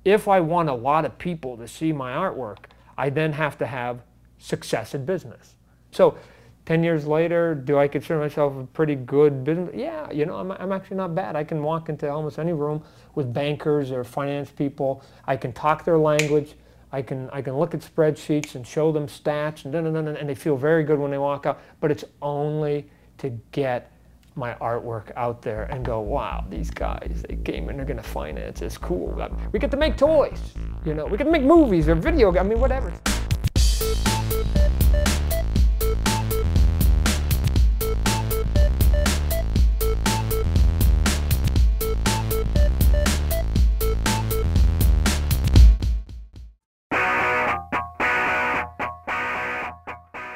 if I want a lot of people to see my artwork, I then have to have success in business. So 10 years later, do I consider myself a pretty good business? Yeah, you know, I'm actually not bad. I can walk into almost any room with bankers or finance people. I can talk their language. I can look at spreadsheets and show them stats, and they feel very good when they walk out. But it's only to get my artwork out there and go, wow, these guys, they came and they're going to finance this. Cool. We get to make toys. You know, we get to make movies or video. I mean, whatever.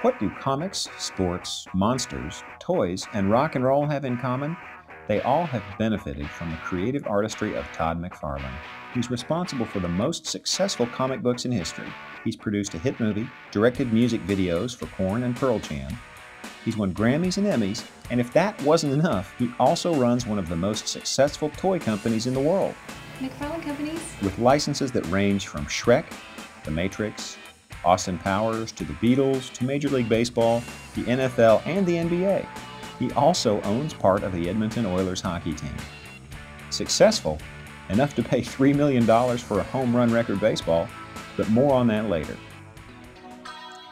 What do comics, sports, monsters, toys, and rock and roll have in common? They all have benefited from the creative artistry of Todd McFarlane. He's responsible for the most successful comic books in history. He's produced a hit movie, directed music videos for Korn and Pearl Jam. He's won Grammys and Emmys, and if that wasn't enough, he also runs one of the most successful toy companies in the world. McFarlane Companies? With licenses that range from Shrek, The Matrix, Austin Powers, to the Beatles, to Major League Baseball, the NFL, and the NBA. He also owns part of the Edmonton Oilers hockey team. Successful, enough to pay $3 million for a home run record baseball, but more on that later.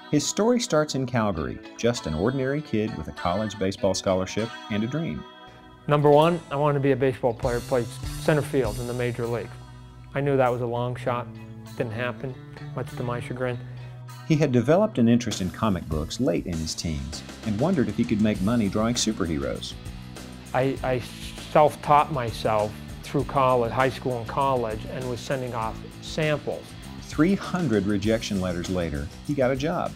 His story starts in Calgary, just an ordinary kid with a college baseball scholarship and a dream. Number one, I wanted to be a baseball player, play center field in the major league. I knew that was a long shot. Didn't happen, much to my chagrin. He had developed an interest in comic books late in his teens and wondered if he could make money drawing superheroes. I self-taught myself through college, high school and college, and was sending off samples. 300 rejection letters later, he got a job.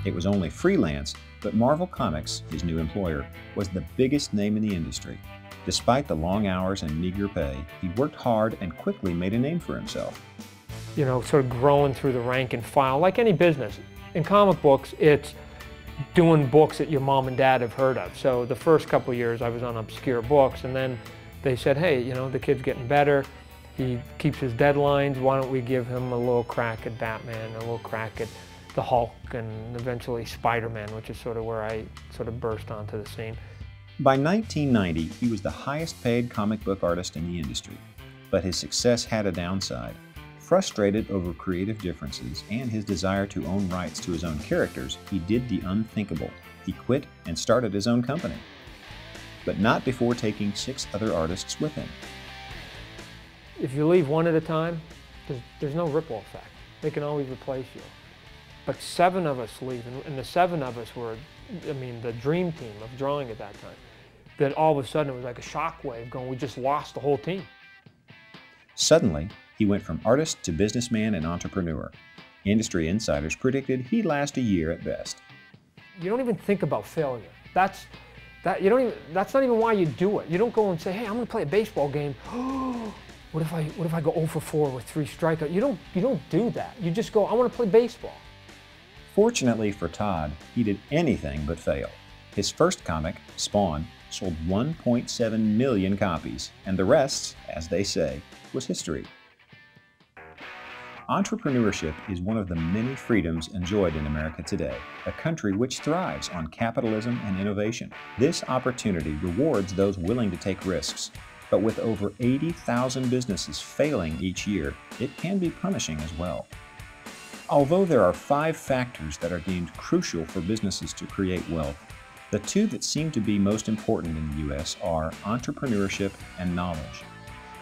It was only freelance, but Marvel Comics, his new employer, was the biggest name in the industry. Despite the long hours and meager pay, he worked hard and quickly made a name for himself. You know, sort of growing through the rank and file, like any business. In comic books, it's doing books that your mom and dad have heard of. So the first couple of years I was on obscure books, and then they said, hey, you know, the kid's getting better. He keeps his deadlines. Why don't we give him a little crack at Batman, a little crack at the Hulk, and eventually Spider-Man, which is sort of where I sort of burst onto the scene. By 1990, he was the highest paid comic book artist in the industry, but his success had a downside. Frustrated over creative differences and his desire to own rights to his own characters, he did the unthinkable. He quit and started his own company, but not before taking 6 other artists with him. If you leave one at a time, there's no ripple effect. They can always replace you. But 7 of us leave, and the 7 of us were, I mean, the dream team of drawing at that time. That all of a sudden it was like a shockwave going, we just lost the whole team. Suddenly, he went from artist to businessman and entrepreneur. Industry insiders predicted he'd last a year at best. You don't even think about failure. That's not even why you do it. You don't go and say, hey, I'm going to play a baseball game. What if I go 0 for 4 with 3 strikeouts? You don't do that. You just go, I want to play baseball. Fortunately for Todd, he did anything but fail. His first comic, Spawn, sold 1.7 million copies, and the rest, as they say, was history. Entrepreneurship is one of the many freedoms enjoyed in America today, a country which thrives on capitalism and innovation. This opportunity rewards those willing to take risks, but with over 80,000 businesses failing each year, it can be punishing as well. Although there are 5 factors that are deemed crucial for businesses to create wealth, the 2 that seem to be most important in the U.S. are entrepreneurship and knowledge.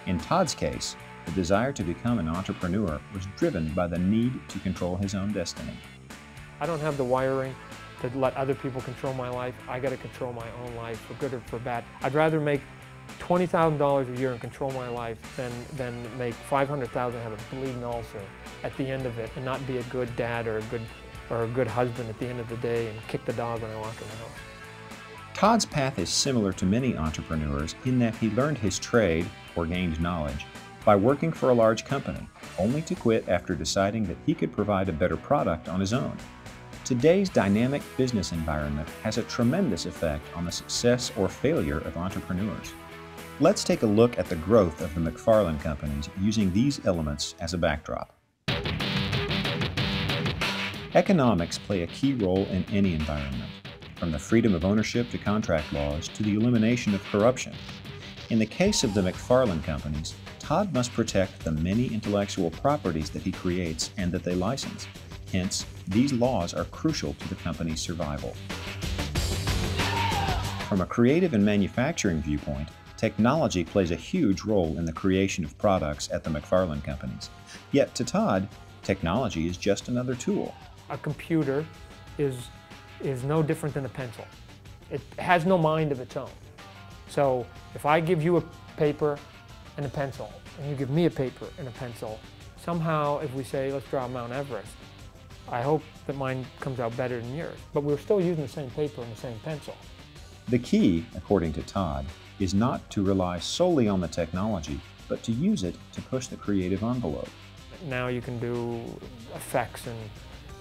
In Todd's case, the desire to become an entrepreneur was driven by the need to control his own destiny. I don't have the wiring to let other people control my life. I got to control my own life, for good or for bad. I'd rather make $20,000 a year and control my life than make $500,000 and have a bleeding ulcer at the end of it and not be a good dad or a good husband at the end of the day and kick the dog when I walk in the house. Todd's path is similar to many entrepreneurs in that he learned his trade, or gained knowledge, by working for a large company, only to quit after deciding that he could provide a better product on his own. Today's dynamic business environment has a tremendous effect on the success or failure of entrepreneurs. Let's take a look at the growth of the McFarlane Companies using these elements as a backdrop. Economics play a key role in any environment, from the freedom of ownership to contract laws to the elimination of corruption. In the case of the McFarlane Companies, Todd must protect the many intellectual properties that he creates and that they license. Hence, these laws are crucial to the company's survival. From a creative and manufacturing viewpoint, technology plays a huge role in the creation of products at the McFarlane Companies. Yet to Todd, technology is just another tool. A computer is no different than a pencil. It has no mind of its own. So if I give you a paper and a pencil, and you give me a paper and a pencil, somehow if we say, let's draw Mount Everest, I hope that mine comes out better than yours. But we're still using the same paper and the same pencil. The key, according to Todd, is not to rely solely on the technology, but to use it to push the creative envelope. Now you can do effects and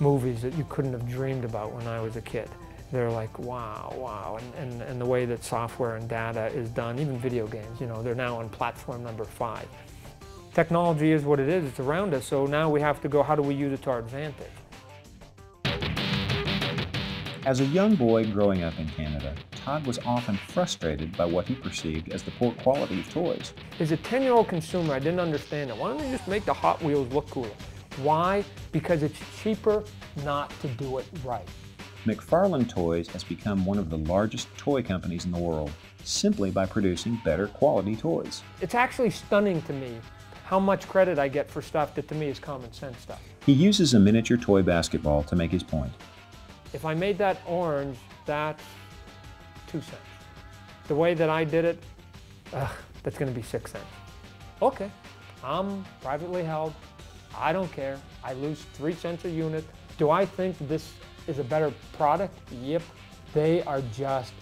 movies that you couldn't have dreamed about when I was a kid. They're like, wow, wow. And the way that software and data is done, even video games, they're now on platform number 5. Technology is what it is, it's around us, so now we have to go, how do we use it to our advantage? As a young boy growing up in Canada, Todd was often frustrated by what he perceived as the poor quality of toys. As a 10-year-old consumer, I didn't understand it. Why don't they just make the Hot Wheels look cooler? Why? Because it's cheaper not to do it right. McFarlane Toys has become one of the largest toy companies in the world, simply by producing better quality toys. It's actually stunning to me how much credit I get for stuff that to me is common sense stuff. He uses a miniature toy basketball to make his point. If I made that orange, that's 2 cents. The way that I did it, that's going to be 6 cents. Okay, I'm privately held. I don't care. I lose 3 cents a unit. Do I think this is a better product? Yep. They are just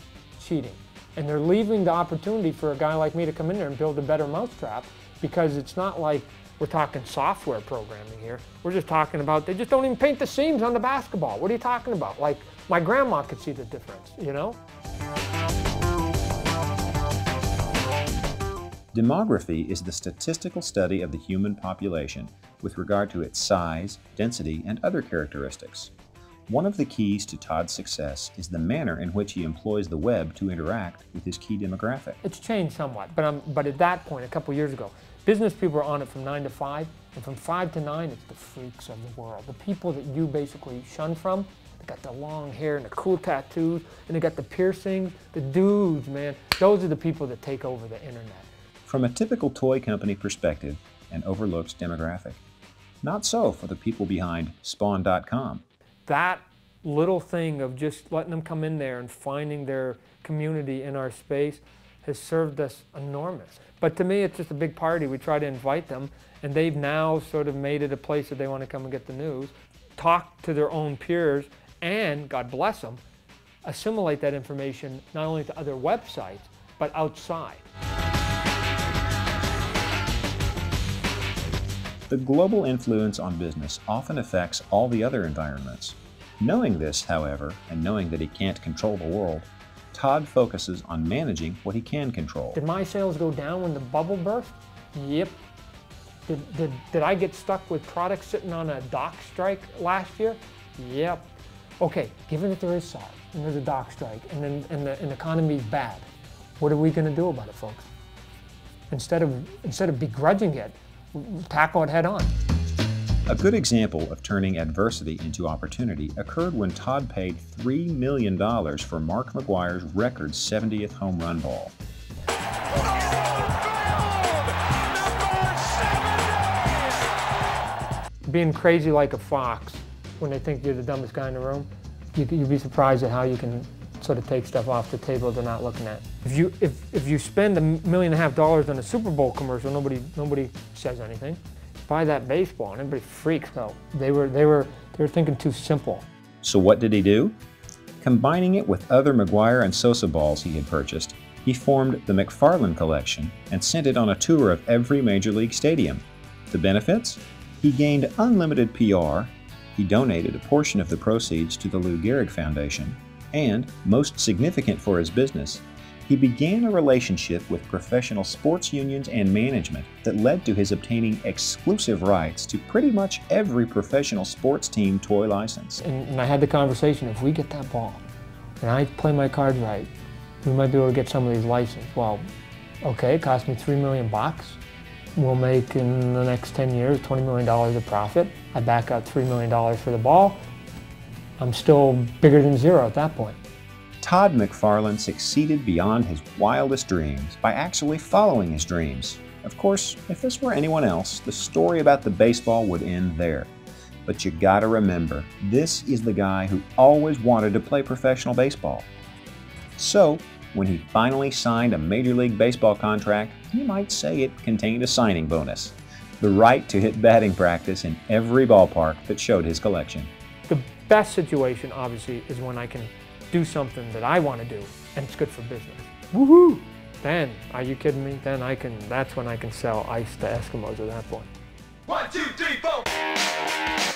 cheating. And they're leaving the opportunity for a guy like me to come in there and build a better mousetrap, because it's not like we're talking software programming here. We're just talking about, they just don't even paint the seams on the basketball. What are you talking about? Like, my grandma could see the difference, Demography is the statistical study of the human population with regard to its size, density, and other characteristics. One of the keys to Todd's success is the manner in which he employs the web to interact with his key demographic. It's changed somewhat, but at that point, a couple years ago, business people are on it from 9 to 5, and from 5 to 9, it's the freaks of the world. The people that you basically shun from, they got the long hair and the cool tattoos, and they got the piercings, the dudes, man. Those are the people that take over the internet. From a typical toy company perspective, an overlooked demographic. Not so for the people behind Spawn.com. That little thing of just letting them come in there and finding their community in our space has served us enormous. But to me, it's just a big party. We try to invite them, and they've now sort of made it a place that they want to come and get the news, talk to their own peers, and, God bless them, assimilate that information not only to other websites, but outside. The global influence on business often affects all the other environments. Knowing this, however, and knowing that he can't control the world, Todd focuses on managing what he can control. Did my sales go down when the bubble burst? Yep. Did I get stuck with products sitting on a dock strike last year? Yep. Okay, given that there is SARS and there's a dock strike and the economy's bad, what are we going to do about it, folks? Instead of begrudging it, tackle it head on. A good example of turning adversity into opportunity occurred when Todd paid $3 million for Mark McGwire's record 70th home run ball. Being crazy like a fox when they think you're the dumbest guy in the room, you'd be surprised at how you can sort of take stuff off the table they're not looking at. If you spend $1.5 million on a Super Bowl commercial, nobody says anything. Buy that baseball and everybody freaks out. They were thinking too simple. So what did he do? Combining it with other McGwire and Sosa balls he had purchased, he formed the McFarlane Collection and sent it on a tour of every major league stadium. The benefits? He gained unlimited PR, he donated a portion of the proceeds to the Lou Gehrig Foundation, and, most significant for his business, he began a relationship with professional sports unions and management that led to his obtaining exclusive rights to pretty much every professional sports team toy license. And I had the conversation, if we get that ball and I play my cards right, we might be able to get some of these licensed. Well, okay, it cost me $3 million. We'll make in the next 10 years $20 million of profit. I back out $3 million for the ball. I'm still bigger than zero at that point. Todd McFarlane succeeded beyond his wildest dreams by actually following his dreams. Of course, if this were anyone else, the story about the baseball would end there. But you gotta remember, this is the guy who always wanted to play professional baseball. So, when he finally signed a Major League Baseball contract, you might say it contained a signing bonus. The right to hit batting practice in every ballpark that showed his collection. The best situation, obviously, is when I can do something that I want to do, and it's good for business. Woohoo! Then, are you kidding me? Then that's when I can sell ice to Eskimos at that point. 1, 2, 3, 4!